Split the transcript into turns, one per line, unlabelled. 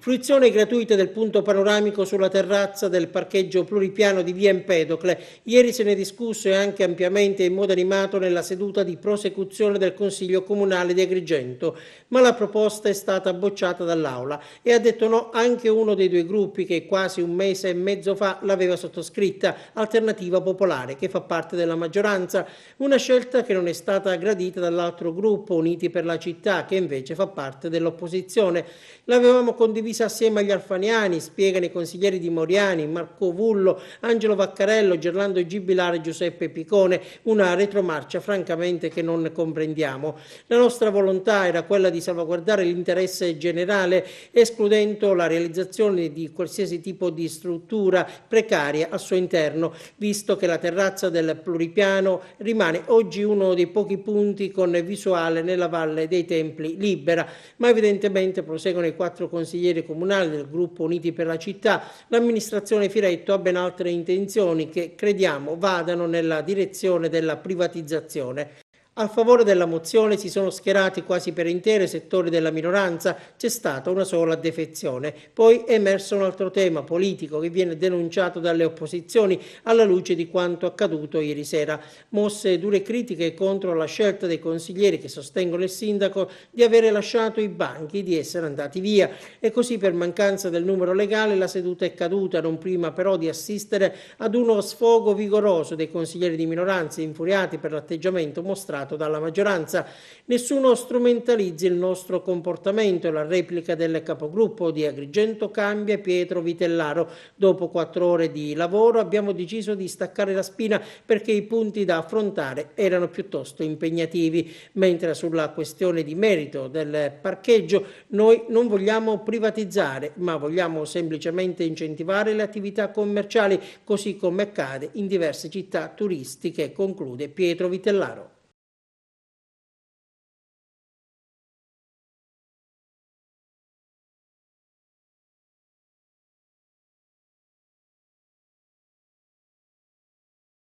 Fruizione gratuita del punto panoramico sulla terrazza del parcheggio pluripiano di via Empedocle. Ieri se ne è discusso e anche ampiamente in modo animato nella seduta di prosecuzione del Consiglio Comunale di Agrigento, ma la proposta è stata bocciata dall'Aula e ha detto no anche uno dei due gruppi che quasi un mese e mezzo fa l'aveva sottoscritta, Alternativa Popolare, che fa parte della maggioranza, una scelta che non è stata gradita dall'altro gruppo, Uniti per la Città, che invece fa parte dell'opposizione. L'avevamo condivisa assieme agli alfaniani, spiegano i consiglieri di Moriani, Marco Vullo, Angelo Vaccarello, Gerlando Gibilare e Giuseppe Picone, una retromarcia francamente che non comprendiamo. La nostra volontà era quella di salvaguardare l'interesse generale, escludendo la realizzazione di qualsiasi tipo di struttura precaria al suo interno, visto che la terrazza del pluripiano rimane oggi uno dei pochi punti con visuale nella Valle dei Templi libera, ma evidentemente proseguono i 4 consiglieri comunali del gruppo Uniti per la Città. L'amministrazione Firetto ha ben altre intenzioni che crediamo vadano nella direzione della privatizzazione. A favore della mozione si sono schierati quasi per intero i settori della minoranza, c'è stata una sola defezione. Poi è emerso un altro tema politico che viene denunciato dalle opposizioni alla luce di quanto accaduto ieri sera. Mosse dure critiche contro la scelta dei consiglieri che sostengono il sindaco di avere lasciato i banchi, di essere andati via. E così per mancanza del numero legale la seduta è caduta, non prima però di assistere ad uno sfogo vigoroso dei consiglieri di minoranza infuriati per l'atteggiamento mostrato dalla maggioranza. Nessuno strumentalizzi il nostro comportamento, la replica del capogruppo di Agrigento cambia Pietro Vitellaro. Dopo 4 ore di lavoro abbiamo deciso di staccare la spina perché i punti da affrontare erano piuttosto impegnativi, mentre sulla questione di merito del parcheggio noi non vogliamo privatizzare, ma vogliamo semplicemente incentivare le attività commerciali, così come accade in diverse città turistiche, conclude Pietro Vitellaro.